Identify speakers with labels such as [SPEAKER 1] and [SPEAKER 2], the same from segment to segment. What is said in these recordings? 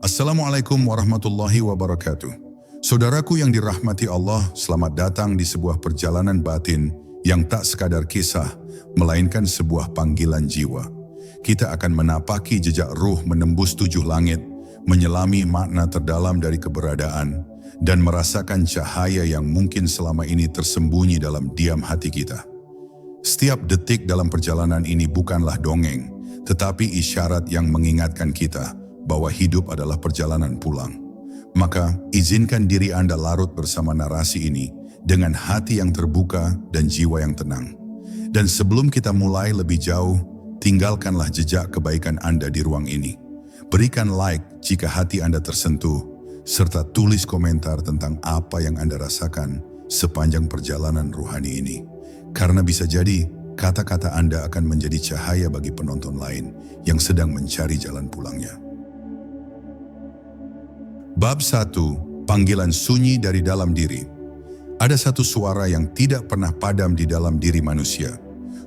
[SPEAKER 1] Assalamualaikum warahmatullahi wabarakatuh. Saudaraku yang dirahmati Allah, selamat datang di sebuah perjalanan batin yang tak sekadar kisah, melainkan sebuah panggilan jiwa. Kita akan menapaki jejak ruh menembus 7 langit, menyelami makna terdalam dari keberadaan, dan merasakan cahaya yang mungkin selama ini tersembunyi dalam diam hati kita. Setiap detik dalam perjalanan ini bukanlah dongeng, tetapi isyarat yang mengingatkan kita bahwa hidup adalah perjalanan pulang. Maka, izinkan diri Anda larut bersama narasi ini dengan hati yang terbuka dan jiwa yang tenang. Dan sebelum kita mulai lebih jauh, tinggalkanlah jejak kebaikan Anda di ruang ini. Berikan like jika hati Anda tersentuh, serta tulis komentar tentang apa yang Anda rasakan sepanjang perjalanan ruhani ini. Karena bisa jadi, kata-kata Anda akan menjadi cahaya bagi penonton lain yang sedang mencari jalan pulangnya. Bab 1. Panggilan sunyi dari dalam diri. Ada satu suara yang tidak pernah padam di dalam diri manusia.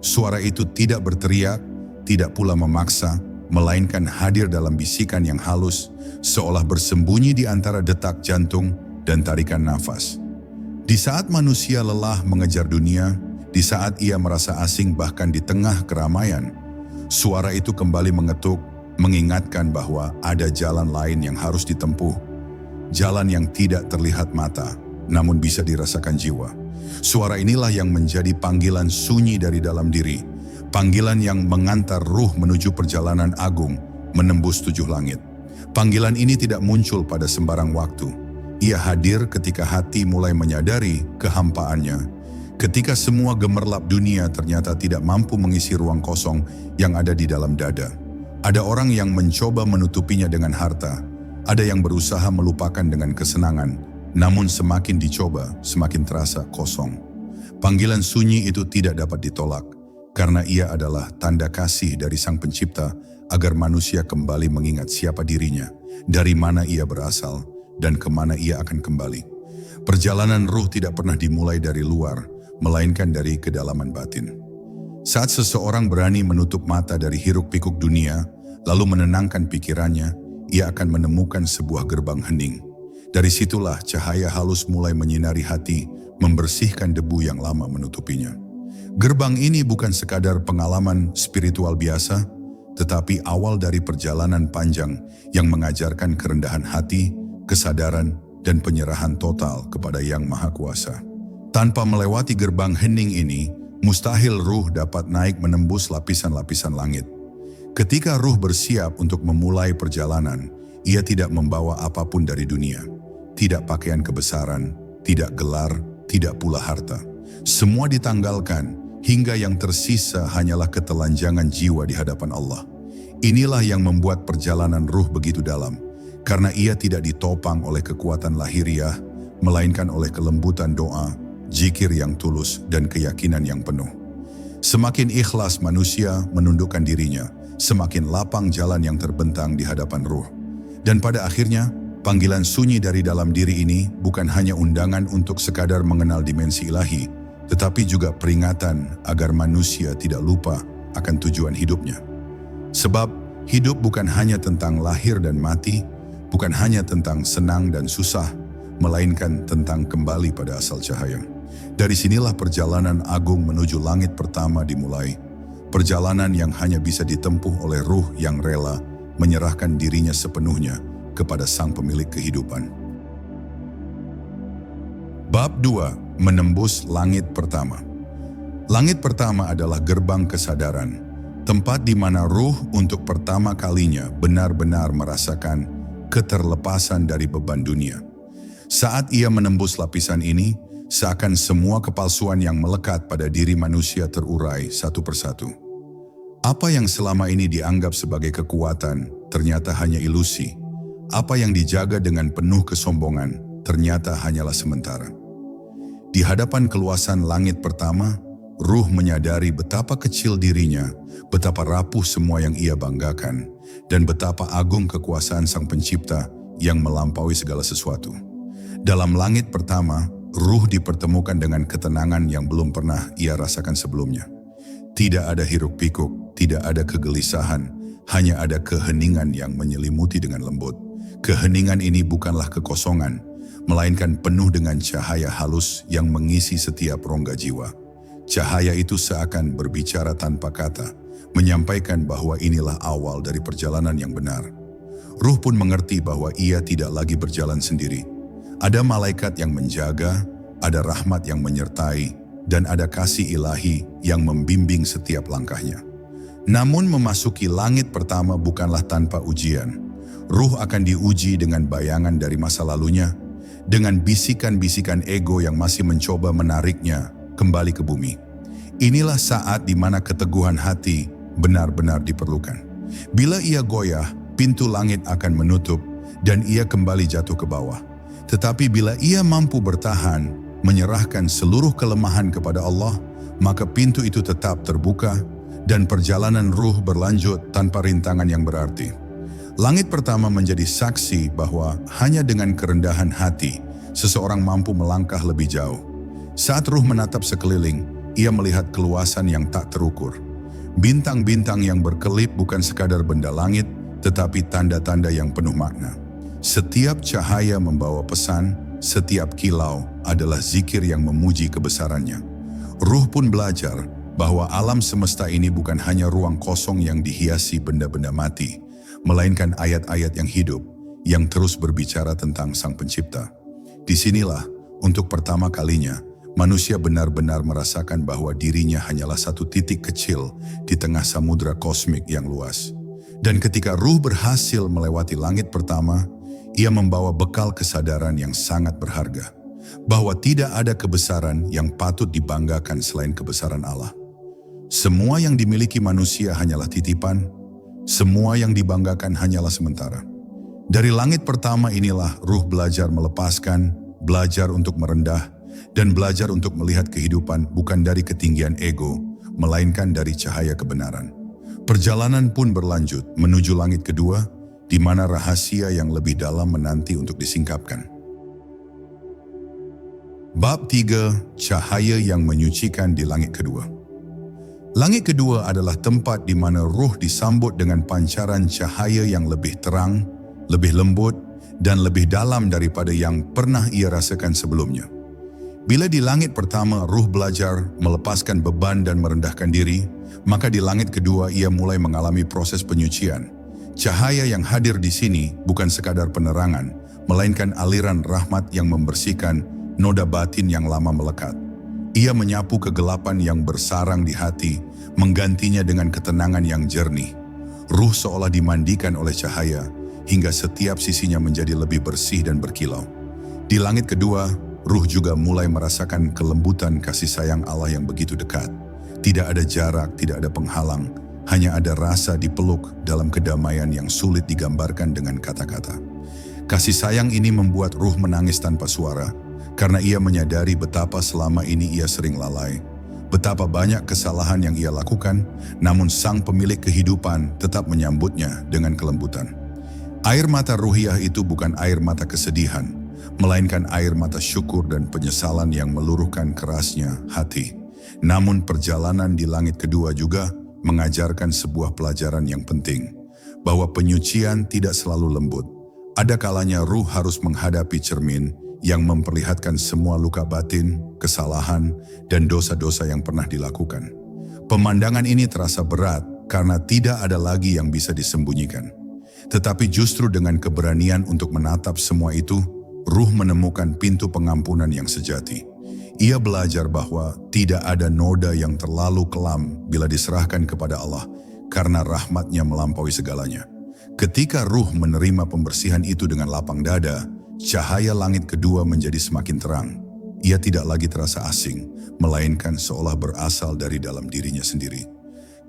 [SPEAKER 1] Suara itu tidak berteriak, tidak pula memaksa, melainkan hadir dalam bisikan yang halus, seolah bersembunyi di antara detak jantung dan tarikan nafas. Di saat manusia lelah mengejar dunia, di saat ia merasa asing bahkan di tengah keramaian, suara itu kembali mengetuk, mengingatkan bahwa ada jalan lain yang harus ditempuh. Jalan yang tidak terlihat mata, namun bisa dirasakan jiwa. Suara inilah yang menjadi panggilan sunyi dari dalam diri. Panggilan yang mengantar ruh menuju perjalanan agung, menembus 7 langit. Panggilan ini tidak muncul pada sembarang waktu. Ia hadir ketika hati mulai menyadari kehampaannya. Ketika semua gemerlap dunia ternyata tidak mampu mengisi ruang kosong yang ada di dalam dada. Ada orang yang mencoba menutupinya dengan harta. Ada yang berusaha melupakan dengan kesenangan, namun semakin dicoba, semakin terasa kosong. Panggilan sunyi itu tidak dapat ditolak, karena ia adalah tanda kasih dari Sang Pencipta agar manusia kembali mengingat siapa dirinya, dari mana ia berasal, dan kemana ia akan kembali. Perjalanan ruh tidak pernah dimulai dari luar, melainkan dari kedalaman batin. Saat seseorang berani menutup mata dari hiruk-pikuk dunia, lalu menenangkan pikirannya, ia akan menemukan sebuah gerbang hening. Dari situlah cahaya halus mulai menyinari hati, membersihkan debu yang lama menutupinya. Gerbang ini bukan sekadar pengalaman spiritual biasa, tetapi awal dari perjalanan panjang yang mengajarkan kerendahan hati, kesadaran, dan penyerahan total kepada Yang Maha Kuasa. Tanpa melewati gerbang hening ini, mustahil ruh dapat naik menembus lapisan-lapisan langit. Ketika ruh bersiap untuk memulai perjalanan, ia tidak membawa apapun dari dunia. Tidak pakaian kebesaran, tidak gelar, tidak pula harta. Semua ditanggalkan, hingga yang tersisa hanyalah ketelanjangan jiwa di hadapan Allah. Inilah yang membuat perjalanan ruh begitu dalam, karena ia tidak ditopang oleh kekuatan lahiriah, melainkan oleh kelembutan doa, zikir yang tulus, dan keyakinan yang penuh. Semakin ikhlas manusia menundukkan dirinya, semakin lapang jalan yang terbentang di hadapan ruh. Dan pada akhirnya, panggilan sunyi dari dalam diri ini bukan hanya undangan untuk sekadar mengenal dimensi ilahi, tetapi juga peringatan agar manusia tidak lupa akan tujuan hidupnya. Sebab, hidup bukan hanya tentang lahir dan mati, bukan hanya tentang senang dan susah, melainkan tentang kembali pada asal cahaya. Dari sinilah perjalanan agung menuju langit pertama dimulai. Perjalanan yang hanya bisa ditempuh oleh ruh yang rela menyerahkan dirinya sepenuhnya kepada Sang Pemilik kehidupan. Bab 2. Menembus langit pertama. Langit pertama adalah gerbang kesadaran, tempat di mana ruh untuk pertama kalinya benar-benar merasakan keterlepasan dari beban dunia. Saat ia menembus lapisan ini, seakan semua kepalsuan yang melekat pada diri manusia terurai satu persatu. Apa yang selama ini dianggap sebagai kekuatan ternyata hanya ilusi. Apa yang dijaga dengan penuh kesombongan ternyata hanyalah sementara. Di hadapan keluasan langit pertama, ruh menyadari betapa kecil dirinya, betapa rapuh semua yang ia banggakan, dan betapa agung kekuasaan Sang Pencipta yang melampaui segala sesuatu. Dalam langit pertama, ruh dipertemukan dengan ketenangan yang belum pernah ia rasakan sebelumnya. Tidak ada hiruk-pikuk, tidak ada kegelisahan, hanya ada keheningan yang menyelimuti dengan lembut. Keheningan ini bukanlah kekosongan, melainkan penuh dengan cahaya halus yang mengisi setiap rongga jiwa. Cahaya itu seakan berbicara tanpa kata, menyampaikan bahwa inilah awal dari perjalanan yang benar. Ruh pun mengerti bahwa ia tidak lagi berjalan sendiri. Ada malaikat yang menjaga, ada rahmat yang menyertai, dan ada kasih ilahi yang membimbing setiap langkahnya. Namun memasuki langit pertama bukanlah tanpa ujian. Ruh akan diuji dengan bayangan dari masa lalunya, dengan bisikan-bisikan ego yang masih mencoba menariknya kembali ke bumi. Inilah saat di mana keteguhan hati benar-benar diperlukan. Bila ia goyah, pintu langit akan menutup dan ia kembali jatuh ke bawah. Tetapi bila ia mampu bertahan, menyerahkan seluruh kelemahan kepada Allah, maka pintu itu tetap terbuka dan perjalanan ruh berlanjut tanpa rintangan yang berarti. Langit pertama menjadi saksi bahwa hanya dengan kerendahan hati, seseorang mampu melangkah lebih jauh. Saat ruh menatap sekeliling, ia melihat keluasan yang tak terukur. Bintang-bintang yang berkelip bukan sekadar benda langit, tetapi tanda-tanda yang penuh makna. Setiap cahaya membawa pesan, setiap kilau adalah zikir yang memuji kebesarannya. Ruh pun belajar bahwa alam semesta ini bukan hanya ruang kosong yang dihiasi benda-benda mati, melainkan ayat-ayat yang hidup, yang terus berbicara tentang Sang Pencipta. Disinilah, untuk pertama kalinya, manusia benar-benar merasakan bahwa dirinya hanyalah satu titik kecil di tengah samudera kosmik yang luas. Dan ketika ruh berhasil melewati langit pertama, ia membawa bekal kesadaran yang sangat berharga, bahwa tidak ada kebesaran yang patut dibanggakan selain kebesaran Allah. Semua yang dimiliki manusia hanyalah titipan, semua yang dibanggakan hanyalah sementara. Dari langit pertama inilah ruh belajar melepaskan, belajar untuk merendah, dan belajar untuk melihat kehidupan bukan dari ketinggian ego, melainkan dari cahaya kebenaran. Perjalanan pun berlanjut menuju langit kedua, di mana rahasia yang lebih dalam menanti untuk disingkapkan. Bab 3. Cahaya yang menyucikan di langit kedua. Langit kedua adalah tempat di mana ruh disambut dengan pancaran cahaya yang lebih terang, lebih lembut, dan lebih dalam daripada yang pernah ia rasakan sebelumnya. Bila di langit pertama ruh belajar melepaskan beban dan merendahkan diri, maka di langit kedua ia mulai mengalami proses penyucian. Cahaya yang hadir di sini bukan sekadar penerangan, melainkan aliran rahmat yang membersihkan noda batin yang lama melekat. Ia menyapu kegelapan yang bersarang di hati, menggantinya dengan ketenangan yang jernih. Ruh seolah dimandikan oleh cahaya, hingga setiap sisinya menjadi lebih bersih dan berkilau. Di langit kedua, ruh juga mulai merasakan kelembutan kasih sayang Allah yang begitu dekat. Tidak ada jarak, tidak ada penghalang, hanya ada rasa dipeluk dalam kedamaian yang sulit digambarkan dengan kata-kata. Kasih sayang ini membuat ruh menangis tanpa suara, karena ia menyadari betapa selama ini ia sering lalai, betapa banyak kesalahan yang ia lakukan, namun Sang Pemilik kehidupan tetap menyambutnya dengan kelembutan. Air mata ruhiyah itu bukan air mata kesedihan, melainkan air mata syukur dan penyesalan yang meluruhkan kerasnya hati. Namun perjalanan di langit kedua juga mengajarkan sebuah pelajaran yang penting, bahwa penyucian tidak selalu lembut. Ada kalanya ruh harus menghadapi cermin yang memperlihatkan semua luka batin, kesalahan, dan dosa-dosa yang pernah dilakukan. Pemandangan ini terasa berat karena tidak ada lagi yang bisa disembunyikan. Tetapi justru dengan keberanian untuk menatap semua itu, ruh menemukan pintu pengampunan yang sejati. Ia belajar bahwa tidak ada noda yang terlalu kelam bila diserahkan kepada Allah, karena rahmat-Nya melampaui segalanya. Ketika ruh menerima pembersihan itu dengan lapang dada, cahaya langit kedua menjadi semakin terang. Ia tidak lagi terasa asing, melainkan seolah berasal dari dalam dirinya sendiri.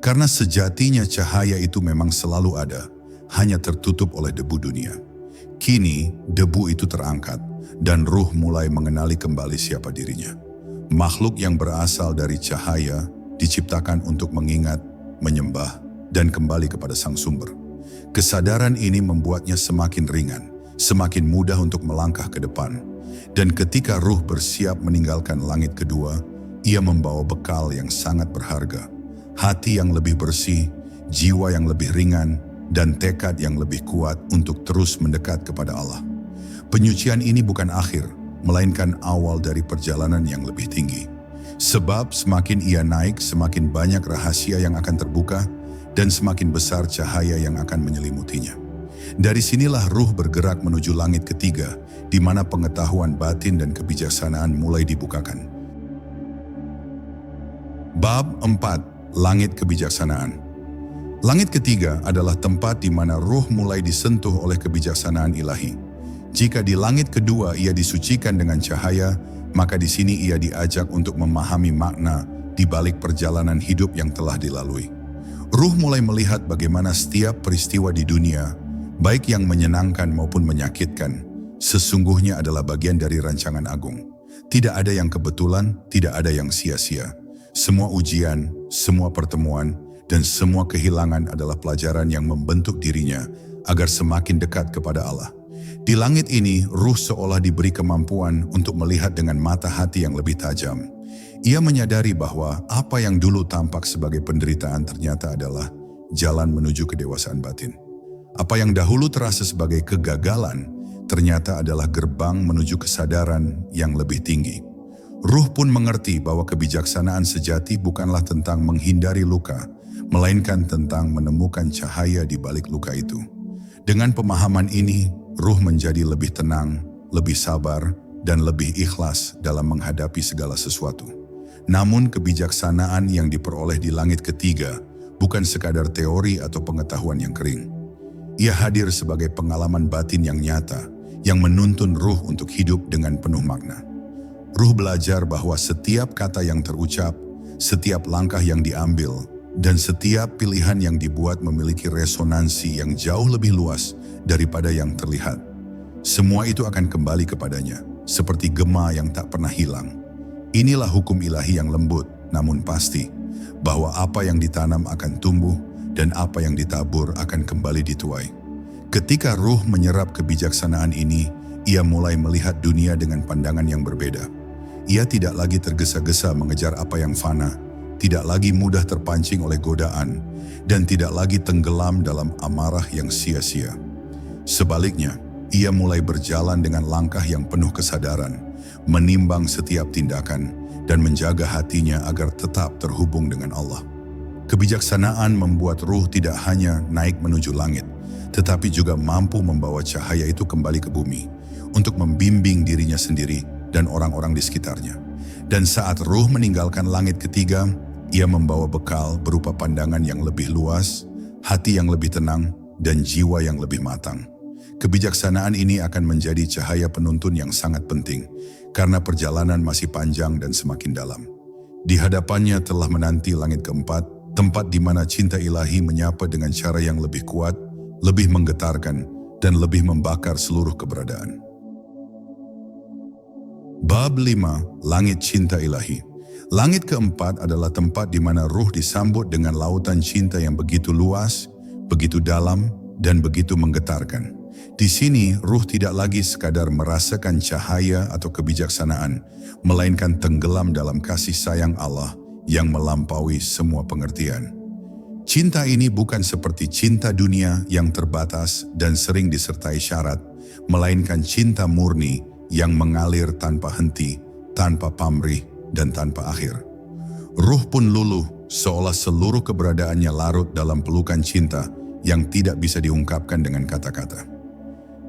[SPEAKER 1] Karena sejatinya cahaya itu memang selalu ada, hanya tertutup oleh debu dunia. Kini debu itu terangkat, dan ruh mulai mengenali kembali siapa dirinya. Makhluk yang berasal dari cahaya diciptakan untuk mengingat, menyembah, dan kembali kepada Sang Sumber. Kesadaran ini membuatnya semakin ringan, semakin mudah untuk melangkah ke depan. Dan ketika ruh bersiap meninggalkan langit kedua, ia membawa bekal yang sangat berharga. Hati yang lebih bersih, jiwa yang lebih ringan, dan tekad yang lebih kuat untuk terus mendekat kepada Allah. Penyucian ini bukan akhir, melainkan awal dari perjalanan yang lebih tinggi. Sebab semakin ia naik, semakin banyak rahasia yang akan terbuka dan semakin besar cahaya yang akan menyelimutinya. Dari sinilah ruh bergerak menuju langit ketiga, di mana pengetahuan batin dan kebijaksanaan mulai dibukakan. Bab 4. Langit kebijaksanaan. Langit ketiga adalah tempat di mana ruh mulai disentuh oleh kebijaksanaan ilahi. Jika di langit kedua ia disucikan dengan cahaya, maka di sini ia diajak untuk memahami makna di balik perjalanan hidup yang telah dilalui. Ruh mulai melihat bagaimana setiap peristiwa di dunia, baik yang menyenangkan maupun menyakitkan, sesungguhnya adalah bagian dari rancangan agung. Tidak ada yang kebetulan, tidak ada yang sia-sia. Semua ujian, semua pertemuan, dan semua kehilangan adalah pelajaran yang membentuk dirinya agar semakin dekat kepada Allah. Di langit ini, ruh seolah diberi kemampuan untuk melihat dengan mata hati yang lebih tajam. Ia menyadari bahwa apa yang dulu tampak sebagai penderitaan ternyata adalah jalan menuju kedewasaan batin. Apa yang dahulu terasa sebagai kegagalan ternyata adalah gerbang menuju kesadaran yang lebih tinggi. Ruh pun mengerti bahwa kebijaksanaan sejati bukanlah tentang menghindari luka, melainkan tentang menemukan cahaya di balik luka itu. Dengan pemahaman ini, ruh menjadi lebih tenang, lebih sabar, dan lebih ikhlas dalam menghadapi segala sesuatu. Namun kebijaksanaan yang diperoleh di langit ketiga bukan sekadar teori atau pengetahuan yang kering. Ia hadir sebagai pengalaman batin yang nyata, yang menuntun ruh untuk hidup dengan penuh makna. Ruh belajar bahwa setiap kata yang terucap, setiap langkah yang diambil, dan setiap pilihan yang dibuat memiliki resonansi yang jauh lebih luas daripada yang terlihat. Semua itu akan kembali kepadanya, seperti gema yang tak pernah hilang. Inilah hukum ilahi yang lembut, namun pasti, bahwa apa yang ditanam akan tumbuh dan apa yang ditabur akan kembali dituai. Ketika ruh menyerap kebijaksanaan ini, ia mulai melihat dunia dengan pandangan yang berbeda. Ia tidak lagi tergesa-gesa mengejar apa yang fana, tidak lagi mudah terpancing oleh godaan, dan tidak lagi tenggelam dalam amarah yang sia-sia. Sebaliknya, ia mulai berjalan dengan langkah yang penuh kesadaran, menimbang setiap tindakan, dan menjaga hatinya agar tetap terhubung dengan Allah. Kebijaksanaan membuat ruh tidak hanya naik menuju langit, tetapi juga mampu membawa cahaya itu kembali ke bumi, untuk membimbing dirinya sendiri dan orang-orang di sekitarnya. Dan saat ruh meninggalkan langit ketiga, ia membawa bekal berupa pandangan yang lebih luas, hati yang lebih tenang, dan jiwa yang lebih matang. Kebijaksanaan ini akan menjadi cahaya penuntun yang sangat penting, karena perjalanan masih panjang dan semakin dalam. Di hadapannya telah menanti langit keempat, tempat di mana cinta ilahi menyapa dengan cara yang lebih kuat, lebih menggetarkan, dan lebih membakar seluruh keberadaan. Bab 5. Langit cinta ilahi. Langit keempat adalah tempat di mana ruh disambut dengan lautan cinta yang begitu luas, begitu dalam, dan begitu menggetarkan. Di sini, ruh tidak lagi sekadar merasakan cahaya atau kebijaksanaan, melainkan tenggelam dalam kasih sayang Allah yang melampaui semua pengertian. Cinta ini bukan seperti cinta dunia yang terbatas dan sering disertai syarat, melainkan cinta murni yang mengalir tanpa henti, tanpa pamrih, dan tanpa akhir. Ruh pun luluh, seolah seluruh keberadaannya larut dalam pelukan cinta yang tidak bisa diungkapkan dengan kata-kata.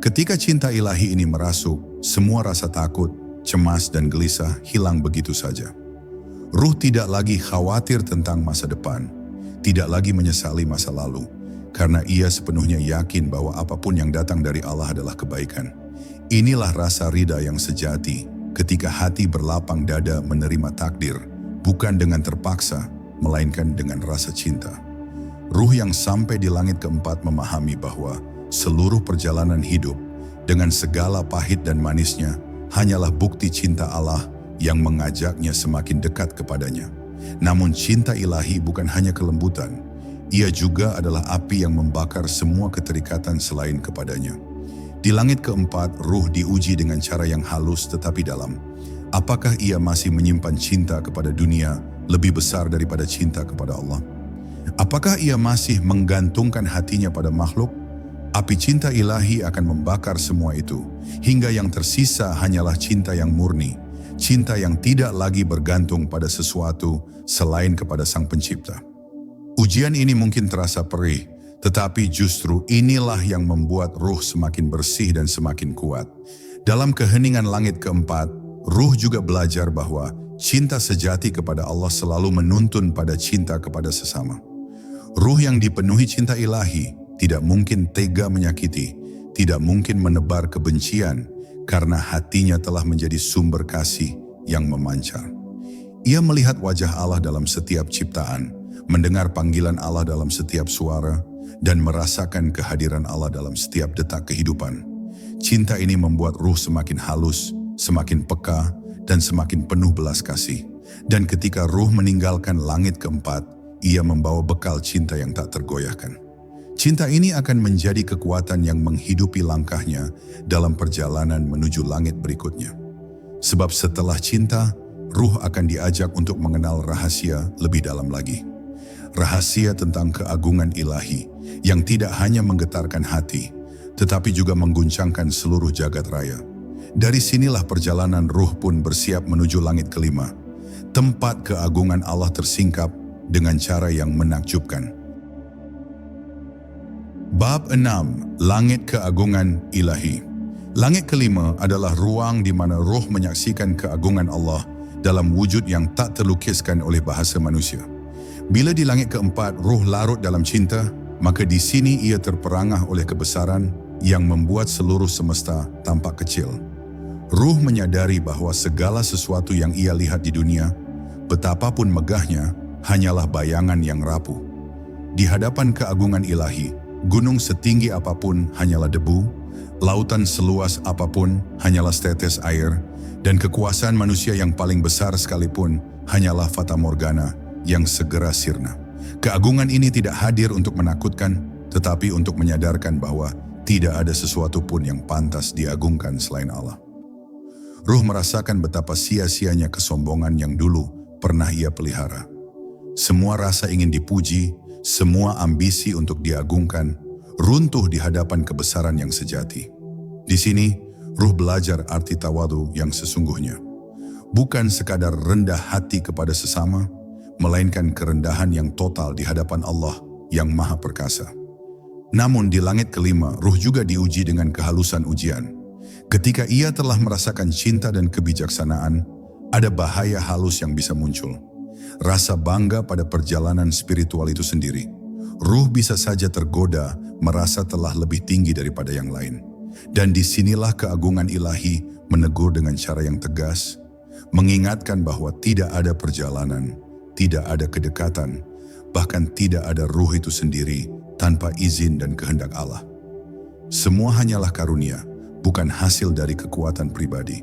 [SPEAKER 1] Ketika cinta ilahi ini merasuk, semua rasa takut, cemas, dan gelisah hilang begitu saja. Ruh tidak lagi khawatir tentang masa depan, tidak lagi menyesali masa lalu, karena ia sepenuhnya yakin bahwa apapun yang datang dari Allah adalah kebaikan. Inilah rasa ridha yang sejati, ketika hati berlapang dada menerima takdir, bukan dengan terpaksa, melainkan dengan rasa cinta. Ruh yang sampai di langit keempat memahami bahwa seluruh perjalanan hidup, dengan segala pahit dan manisnya, hanyalah bukti cinta Allah yang mengajaknya semakin dekat kepadanya. Namun cinta ilahi bukan hanya kelembutan, ia juga adalah api yang membakar semua keterikatan selain kepadanya. Di langit keempat, ruh diuji dengan cara yang halus tetapi dalam. Apakah ia masih menyimpan cinta kepada dunia lebih besar daripada cinta kepada Allah? Apakah ia masih menggantungkan hatinya pada makhluk? Api cinta ilahi akan membakar semua itu, hingga yang tersisa hanyalah cinta yang murni, cinta yang tidak lagi bergantung pada sesuatu selain kepada Sang Pencipta. Ujian ini mungkin terasa perih, tetapi justru inilah yang membuat ruh semakin bersih dan semakin kuat. Dalam keheningan langit keempat, ruh juga belajar bahwa cinta sejati kepada Allah selalu menuntun pada cinta kepada sesama. Ruh yang dipenuhi cinta ilahi tidak mungkin tega menyakiti, tidak mungkin menebar kebencian, karena hatinya telah menjadi sumber kasih yang memancar. Ia melihat wajah Allah dalam setiap ciptaan, mendengar panggilan Allah dalam setiap suara, dan merasakan kehadiran Allah dalam setiap detak kehidupan. Cinta ini membuat ruh semakin halus, semakin peka, dan semakin penuh belas kasih. Dan ketika ruh meninggalkan langit keempat, ia membawa bekal cinta yang tak tergoyahkan. Cinta ini akan menjadi kekuatan yang menghidupi langkahnya dalam perjalanan menuju langit berikutnya. Sebab setelah cinta, ruh akan diajak untuk mengenal rahasia lebih dalam lagi. Rahasia tentang keagungan ilahi yang tidak hanya menggetarkan hati, tetapi juga mengguncangkan seluruh jagat raya. Dari sinilah perjalanan ruh pun bersiap menuju langit kelima, tempat keagungan Allah tersingkap dengan cara yang menakjubkan. Bab 6. Langit keagungan ilahi. Langit kelima adalah ruang di mana ruh menyaksikan keagungan Allah dalam wujud yang tak terlukiskan oleh bahasa manusia. Bila di langit keempat ruh larut dalam cinta, maka di sini ia terperangah oleh kebesaran yang membuat seluruh semesta tampak kecil. Ruh menyadari bahwa segala sesuatu yang ia lihat di dunia, betapapun megahnya, hanyalah bayangan yang rapuh. Di hadapan keagungan ilahi, gunung setinggi apapun hanyalah debu, lautan seluas apapun hanyalah setetes air, dan kekuasaan manusia yang paling besar sekalipun hanyalah fata morgana yang segera sirna. Keagungan ini tidak hadir untuk menakutkan, tetapi untuk menyadarkan bahwa tidak ada sesuatu pun yang pantas diagungkan selain Allah. Ruh merasakan betapa sia-sianya kesombongan yang dulu pernah ia pelihara. Semua rasa ingin dipuji, semua ambisi untuk diagungkan, runtuh di hadapan kebesaran yang sejati. Di sini, ruh belajar arti tawadu yang sesungguhnya. Bukan sekadar rendah hati kepada sesama, melainkan kerendahan yang total di hadapan Allah yang Maha Perkasa. Namun di langit kelima, ruh juga diuji dengan kehalusan ujian. Ketika ia telah merasakan cinta dan kebijaksanaan, ada bahaya halus yang bisa muncul. Rasa bangga pada perjalanan spiritual itu sendiri. Ruh bisa saja tergoda merasa telah lebih tinggi daripada yang lain. Dan disinilah keagungan ilahi menegur dengan cara yang tegas, mengingatkan bahwa tidak ada perjalanan, tidak ada kedekatan, bahkan tidak ada ruh itu sendiri tanpa izin dan kehendak Allah. Semua hanyalah karunia, bukan hasil dari kekuatan pribadi.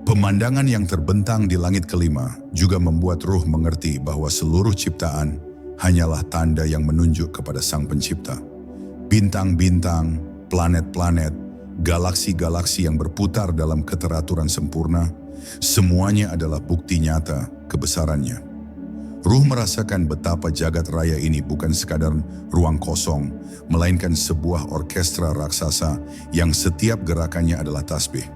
[SPEAKER 1] Pemandangan yang terbentang di langit kelima juga membuat ruh mengerti bahwa seluruh ciptaan hanyalah tanda yang menunjuk kepada Sang Pencipta. Bintang-bintang, planet-planet, galaksi-galaksi yang berputar dalam keteraturan sempurna, semuanya adalah bukti nyata kebesarannya. Ruh merasakan betapa jagat raya ini bukan sekadar ruang kosong, melainkan sebuah orkestra raksasa yang setiap gerakannya adalah tasbih.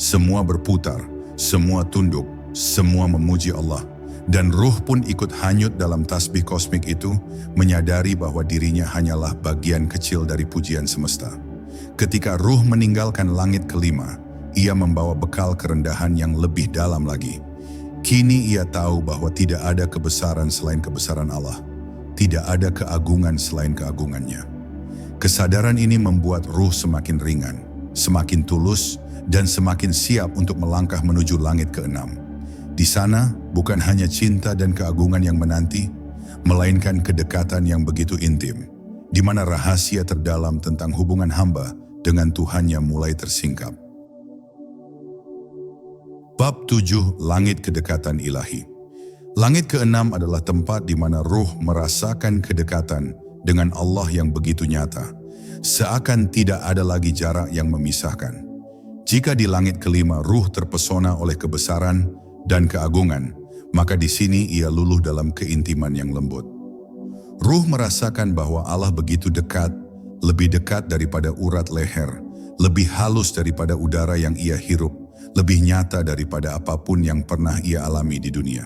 [SPEAKER 1] Semua berputar, semua tunduk, semua memuji Allah. Dan ruh pun ikut hanyut dalam tasbih kosmik itu, menyadari bahwa dirinya hanyalah bagian kecil dari pujian semesta. Ketika ruh meninggalkan langit kelima, ia membawa bekal kerendahan yang lebih dalam lagi. Kini ia tahu bahwa tidak ada kebesaran selain kebesaran Allah. Tidak ada keagungan selain keagungannya. Kesadaran ini membuat ruh semakin ringan, semakin tulus, dan semakin siap untuk melangkah menuju langit keenam. Di sana bukan hanya cinta dan keagungan yang menanti, melainkan kedekatan yang begitu intim, di mana rahasia terdalam tentang hubungan hamba dengan Tuhannya mulai tersingkap. Bab 7. Langit kedekatan ilahi. Langit keenam adalah tempat di mana ruh merasakan kedekatan dengan Allah yang begitu nyata, seakan tidak ada lagi jarak yang memisahkan. Jika di langit kelima ruh terpesona oleh kebesaran dan keagungan, maka di sini ia luluh dalam keintiman yang lembut. Ruh merasakan bahwa Allah begitu dekat, lebih dekat daripada urat leher, lebih halus daripada udara yang ia hirup, lebih nyata daripada apapun yang pernah ia alami di dunia.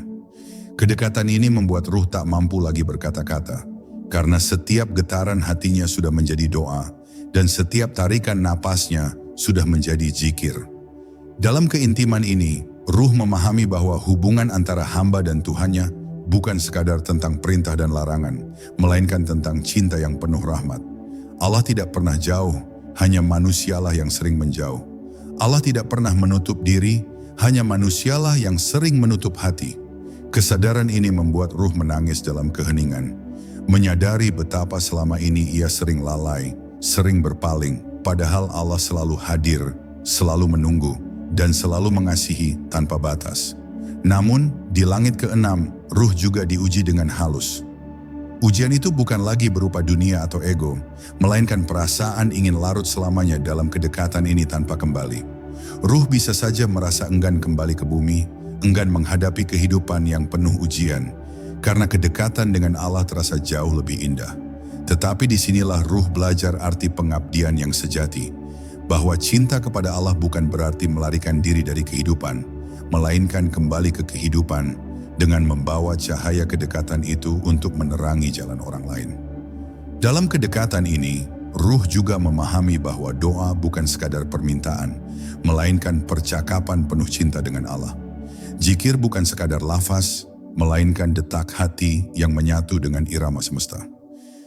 [SPEAKER 1] Kedekatan ini membuat ruh tak mampu lagi berkata-kata, karena setiap getaran hatinya sudah menjadi doa, dan setiap tarikan napasnya sudah menjadi zikir. Dalam keintiman ini, ruh memahami bahwa hubungan antara hamba dan Tuhannya bukan sekadar tentang perintah dan larangan, melainkan tentang cinta yang penuh rahmat. Allah tidak pernah jauh, hanya manusialah yang sering menjauh. Allah tidak pernah menutup diri, hanya manusialah yang sering menutup hati. Kesadaran ini membuat ruh menangis dalam keheningan, menyadari betapa selama ini ia sering lalai, sering berpaling, padahal Allah selalu hadir, selalu menunggu, dan selalu mengasihi tanpa batas. Namun, di langit keenam, ruh juga diuji dengan halus. Ujian itu bukan lagi berupa dunia atau ego, melainkan perasaan ingin larut selamanya dalam kedekatan ini tanpa kembali. Ruh bisa saja merasa enggan kembali ke bumi, enggan menghadapi kehidupan yang penuh ujian, karena kedekatan dengan Allah terasa jauh lebih indah. Tetapi disinilah ruh belajar arti pengabdian yang sejati, bahwa cinta kepada Allah bukan berarti melarikan diri dari kehidupan, melainkan kembali ke kehidupan dengan membawa cahaya kedekatan itu untuk menerangi jalan orang lain. Dalam kedekatan ini, ruh juga memahami bahwa doa bukan sekadar permintaan, melainkan percakapan penuh cinta dengan Allah. Zikir bukan sekadar lafaz, melainkan detak hati yang menyatu dengan irama semesta.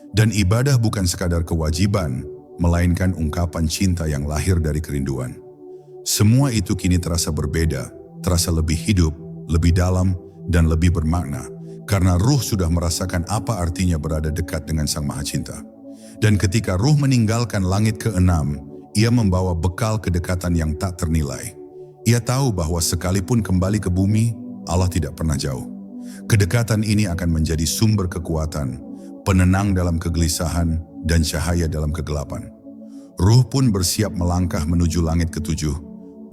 [SPEAKER 1] Dan ibadah bukan sekadar kewajiban, melainkan ungkapan cinta yang lahir dari kerinduan. Semua itu kini terasa berbeda, terasa lebih hidup, lebih dalam, dan lebih bermakna, karena ruh sudah merasakan apa artinya berada dekat dengan Sang Maha Cinta. Dan ketika ruh meninggalkan langit keenam, ia membawa bekal kedekatan yang tak ternilai. Ia tahu bahwa sekalipun kembali ke bumi, Allah tidak pernah jauh. Kedekatan ini akan menjadi sumber kekuatan, penenang dalam kegelisahan, dan cahaya dalam kegelapan. Ruh pun bersiap melangkah menuju langit ketujuh,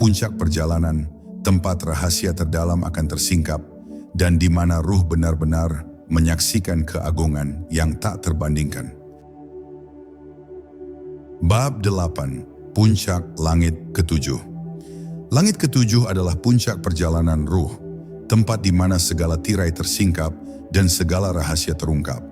[SPEAKER 1] puncak perjalanan, tempat rahasia terdalam akan tersingkap, dan di mana ruh benar-benar menyaksikan keagungan yang tak terbandingkan. Bab 8. Puncak Langit Ketujuh. Langit ketujuh adalah puncak perjalanan ruh, tempat di mana segala tirai tersingkap dan segala rahasia terungkap.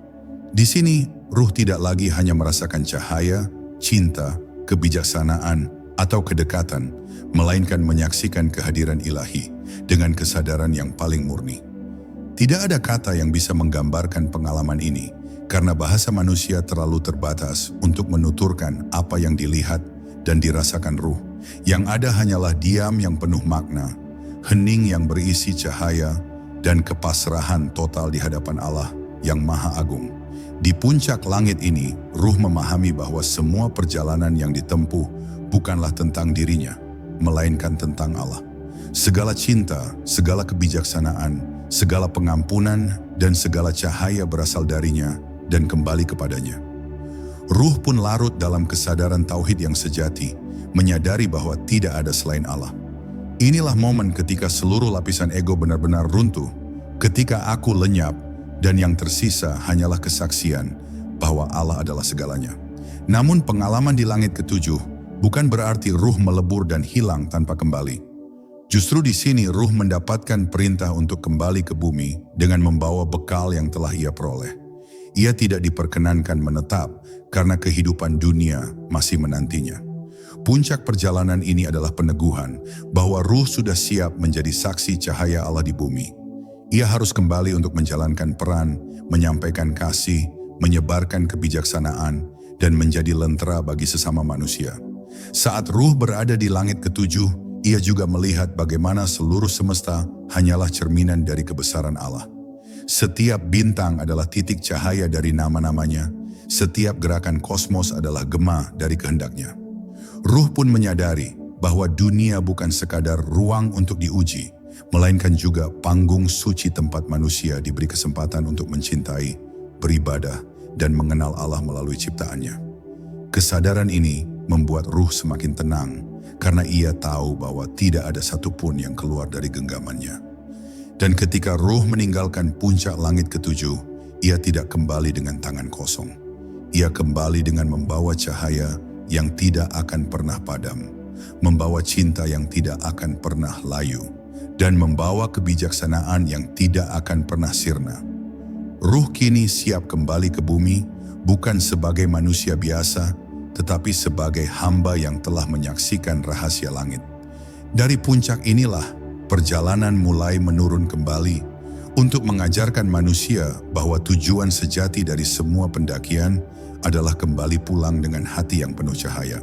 [SPEAKER 1] Di sini, ruh tidak lagi hanya merasakan cahaya, cinta, kebijaksanaan, atau kedekatan, melainkan menyaksikan kehadiran ilahi dengan kesadaran yang paling murni. Tidak ada kata yang bisa menggambarkan pengalaman ini, karena bahasa manusia terlalu terbatas untuk menuturkan apa yang dilihat dan dirasakan ruh. Yang ada hanyalah diam yang penuh makna, hening yang berisi cahaya, dan kepasrahan total di hadapan Allah yang Maha Agung. Di puncak langit ini, ruh memahami bahwa semua perjalanan yang ditempuh bukanlah tentang dirinya, melainkan tentang Allah. Segala cinta, segala kebijaksanaan, segala pengampunan, dan segala cahaya berasal darinya dan kembali kepadanya. Ruh pun larut dalam kesadaran tauhid yang sejati, menyadari bahwa tidak ada selain Allah. Inilah momen ketika seluruh lapisan ego benar-benar runtuh, ketika aku lenyap, dan yang tersisa hanyalah kesaksian bahwa Allah adalah segalanya. Namun pengalaman di langit ketujuh bukan berarti ruh melebur dan hilang tanpa kembali. Justru di sini ruh mendapatkan perintah untuk kembali ke bumi dengan membawa bekal yang telah ia peroleh. Ia tidak diperkenankan menetap karena kehidupan dunia masih menantinya. Puncak perjalanan ini adalah peneguhan bahwa ruh sudah siap menjadi saksi cahaya Allah di bumi. Ia harus kembali untuk menjalankan peran, menyampaikan kasih, menyebarkan kebijaksanaan, dan menjadi lentera bagi sesama manusia. Saat ruh berada di langit ketujuh, ia juga melihat bagaimana seluruh semesta hanyalah cerminan dari kebesaran Allah. Setiap bintang adalah titik cahaya dari nama-namanya, setiap gerakan kosmos adalah gema dari kehendaknya. Ruh pun menyadari bahwa dunia bukan sekadar ruang untuk diuji, melainkan juga panggung suci tempat manusia diberi kesempatan untuk mencintai, beribadah, dan mengenal Allah melalui ciptaannya. Kesadaran ini membuat ruh semakin tenang, karena ia tahu bahwa tidak ada satupun yang keluar dari genggamannya. Dan ketika ruh meninggalkan puncak langit ketujuh, ia tidak kembali dengan tangan kosong. Ia kembali dengan membawa cahaya yang tidak akan pernah padam, membawa cinta yang tidak akan pernah layu, dan membawa kebijaksanaan yang tidak akan pernah sirna. Ruh kini siap kembali ke bumi, bukan sebagai manusia biasa, tetapi sebagai hamba yang telah menyaksikan rahasia langit. Dari puncak inilah, perjalanan mulai menurun kembali untuk mengajarkan manusia bahwa tujuan sejati dari semua pendakian adalah kembali pulang dengan hati yang penuh cahaya.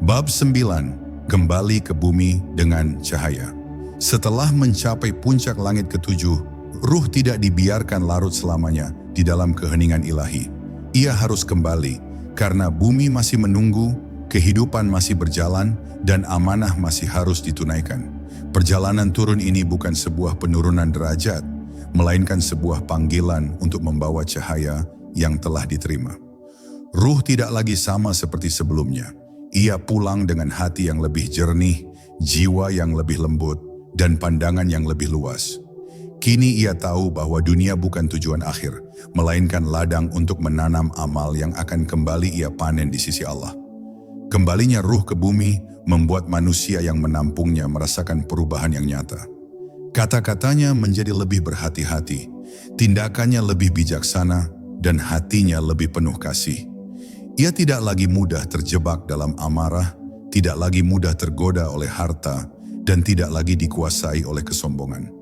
[SPEAKER 1] Bab 9. Kembali ke bumi dengan cahaya. Setelah mencapai puncak langit ketujuh, ruh tidak dibiarkan larut selamanya di dalam keheningan ilahi. Ia harus kembali karena bumi masih menunggu, kehidupan masih berjalan, dan amanah masih harus ditunaikan. Perjalanan turun ini bukan sebuah penurunan derajat, melainkan sebuah panggilan untuk membawa cahaya yang telah diterima. Ruh tidak lagi sama seperti sebelumnya. Ia pulang dengan hati yang lebih jernih, jiwa yang lebih lembut, dan pandangan yang lebih luas. Kini ia tahu bahwa dunia bukan tujuan akhir, melainkan ladang untuk menanam amal yang akan kembali ia panen di sisi Allah. Kembalinya ruh ke bumi membuat manusia yang menampungnya merasakan perubahan yang nyata. Kata-katanya menjadi lebih berhati-hati, tindakannya lebih bijaksana, dan hatinya lebih penuh kasih. Ia tidak lagi mudah terjebak dalam amarah, tidak lagi mudah tergoda oleh harta, dan tidak lagi dikuasai oleh kesombongan.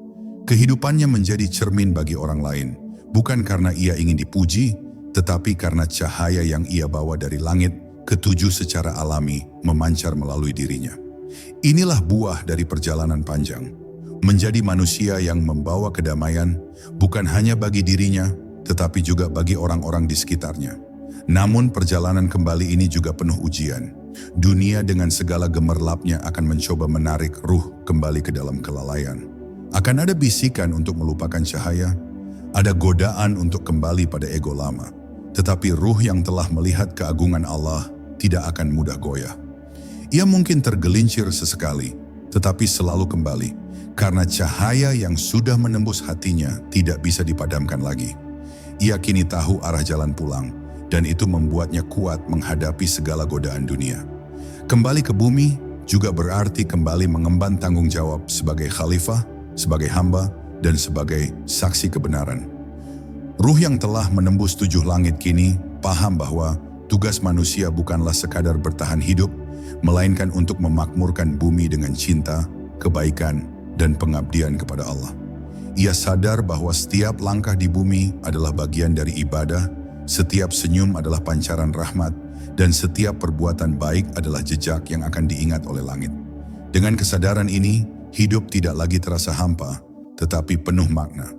[SPEAKER 1] Kehidupannya menjadi cermin bagi orang lain, bukan karena ia ingin dipuji, tetapi karena cahaya yang ia bawa dari langit ketujuh secara alami memancar melalui dirinya. Inilah buah dari perjalanan panjang, menjadi manusia yang membawa kedamaian, bukan hanya bagi dirinya, tetapi juga bagi orang-orang di sekitarnya. Namun perjalanan kembali ini juga penuh ujian. Dunia dengan segala gemerlapnya akan mencoba menarik ruh kembali ke dalam kelalaian. Akan ada bisikan untuk melupakan cahaya, ada godaan untuk kembali pada ego lama. Tetapi ruh yang telah melihat keagungan Allah tidak akan mudah goyah. Ia mungkin tergelincir sesekali, tetapi selalu kembali, karena cahaya yang sudah menembus hatinya tidak bisa dipadamkan lagi. Ia kini tahu arah jalan pulang, dan itu membuatnya kuat menghadapi segala godaan dunia. Kembali ke bumi juga berarti kembali mengemban tanggung jawab sebagai khalifah, sebagai hamba, dan sebagai saksi kebenaran. Ruh yang telah menembus tujuh langit kini paham bahwa tugas manusia bukanlah sekadar bertahan hidup, melainkan untuk memakmurkan bumi dengan cinta, kebaikan, dan pengabdian kepada Allah. Ia sadar bahwa setiap langkah di bumi adalah bagian dari ibadah, setiap senyum adalah pancaran rahmat, dan setiap perbuatan baik adalah jejak yang akan diingat oleh langit. Dengan kesadaran ini, hidup tidak lagi terasa hampa, tetapi penuh makna.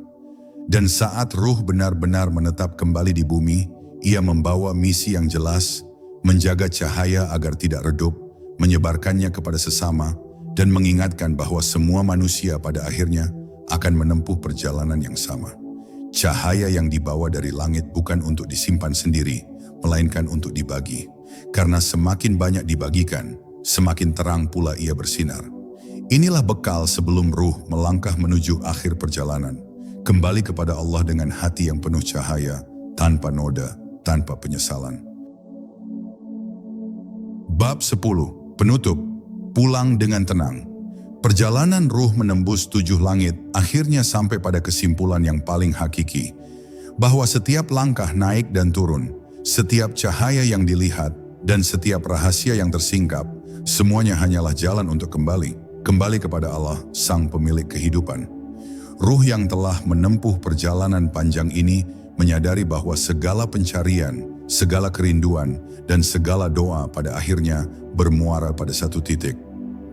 [SPEAKER 1] Dan saat ruh benar-benar menetap kembali di bumi, ia membawa misi yang jelas, menjaga cahaya agar tidak redup, menyebarkannya kepada sesama, dan mengingatkan bahwa semua manusia pada akhirnya akan menempuh perjalanan yang sama. Cahaya yang dibawa dari langit bukan untuk disimpan sendiri, melainkan untuk dibagi. Karena semakin banyak dibagikan, semakin terang pula ia bersinar. Inilah bekal sebelum ruh melangkah menuju akhir perjalanan, kembali kepada Allah dengan hati yang penuh cahaya, tanpa noda, tanpa penyesalan. Bab 10. Penutup. Pulang dengan tenang. Perjalanan ruh menembus tujuh langit akhirnya sampai pada kesimpulan yang paling hakiki, bahwa setiap langkah naik dan turun, setiap cahaya yang dilihat, dan setiap rahasia yang tersingkap, semuanya hanyalah jalan untuk kembali kepada Allah, Sang Pemilik kehidupan. Ruh yang telah menempuh perjalanan panjang ini menyadari bahwa segala pencarian, segala kerinduan, dan segala doa pada akhirnya bermuara pada satu titik.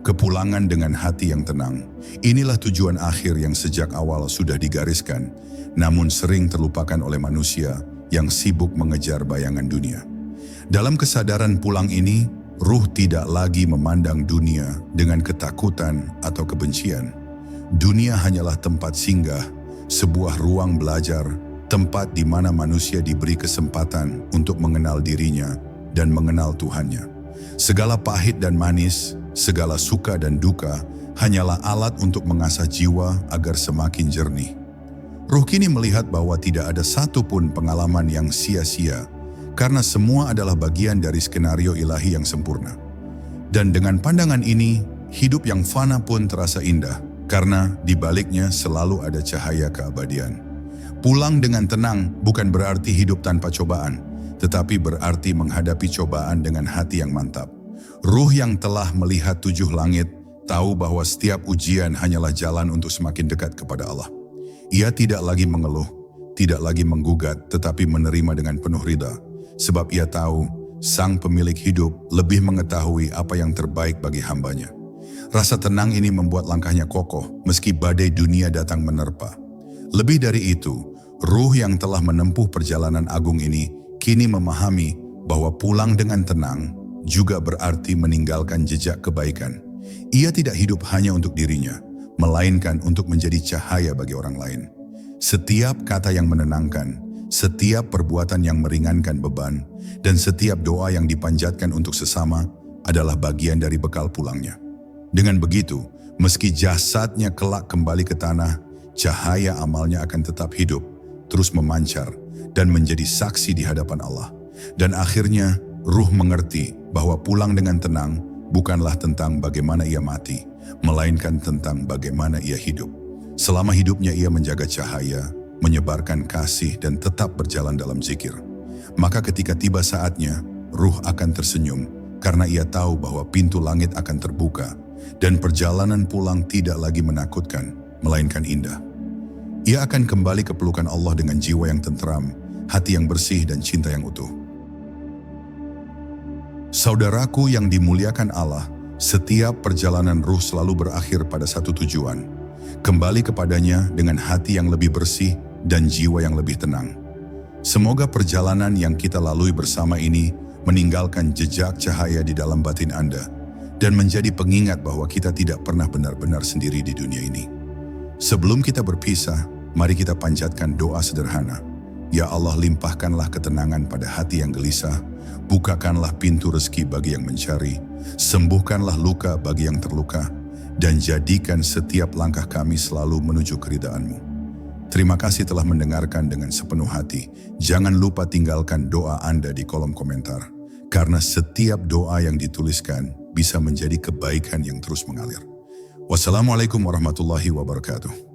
[SPEAKER 1] Kepulangan dengan hati yang tenang. Inilah tujuan akhir yang sejak awal sudah digariskan, namun sering terlupakan oleh manusia yang sibuk mengejar bayangan dunia. Dalam kesadaran pulang ini, ruh tidak lagi memandang dunia dengan ketakutan atau kebencian. Dunia hanyalah tempat singgah, sebuah ruang belajar, tempat di mana manusia diberi kesempatan untuk mengenal dirinya dan mengenal Tuhannya. Segala pahit dan manis, segala suka dan duka hanyalah alat untuk mengasah jiwa agar semakin jernih. Ruh kini melihat bahwa tidak ada satupun pengalaman yang sia-sia, karena semua adalah bagian dari skenario ilahi yang sempurna. Dan dengan pandangan ini, hidup yang fana pun terasa indah, karena di baliknya selalu ada cahaya keabadian. Pulang dengan tenang bukan berarti hidup tanpa cobaan, tetapi berarti menghadapi cobaan dengan hati yang mantap. Ruh yang telah melihat 7 langit, tahu bahwa setiap ujian hanyalah jalan untuk semakin dekat kepada Allah. Ia tidak lagi mengeluh, tidak lagi menggugat, tetapi menerima dengan penuh ridha. Sebab ia tahu, Sang Pemilik hidup lebih mengetahui apa yang terbaik bagi hambanya. Rasa tenang ini membuat langkahnya kokoh, meski badai dunia datang menerpa. Lebih dari itu, ruh yang telah menempuh perjalanan agung ini, kini memahami bahwa pulang dengan tenang juga berarti meninggalkan jejak kebaikan. Ia tidak hidup hanya untuk dirinya, melainkan untuk menjadi cahaya bagi orang lain. Setiap kata yang menenangkan, setiap perbuatan yang meringankan beban, dan setiap doa yang dipanjatkan untuk sesama adalah bagian dari bekal pulangnya. Dengan begitu, meski jasadnya kelak kembali ke tanah, cahaya amalnya akan tetap hidup, terus memancar, dan menjadi saksi di hadapan Allah. Dan akhirnya, ruh mengerti bahwa pulang dengan tenang bukanlah tentang bagaimana ia mati, melainkan tentang bagaimana ia hidup. Selama hidupnya ia menjaga cahaya, menyebarkan kasih, dan tetap berjalan dalam zikir. Maka ketika tiba saatnya, ruh akan tersenyum, karena ia tahu bahwa pintu langit akan terbuka, dan perjalanan pulang tidak lagi menakutkan, melainkan indah. Ia akan kembali ke pelukan Allah dengan jiwa yang tentram, hati yang bersih, dan cinta yang utuh. Saudaraku yang dimuliakan Allah, setiap perjalanan ruh selalu berakhir pada satu tujuan. Kembali kepadanya dengan hati yang lebih bersih dan jiwa yang lebih tenang. Semoga perjalanan yang kita lalui bersama ini meninggalkan jejak cahaya di dalam batin Anda dan menjadi pengingat bahwa kita tidak pernah benar-benar sendiri di dunia ini. Sebelum kita berpisah, mari kita panjatkan doa sederhana. Ya Allah, limpahkanlah ketenangan pada hati yang gelisah, bukakanlah pintu rezeki bagi yang mencari, sembuhkanlah luka bagi yang terluka, dan jadikan setiap langkah kami selalu menuju keridhaan-Mu. Terima kasih telah mendengarkan dengan sepenuh hati. Jangan lupa tinggalkan doa Anda di kolom komentar, karena setiap doa yang dituliskan bisa menjadi kebaikan yang terus mengalir. Wassalamualaikum warahmatullahi wabarakatuh.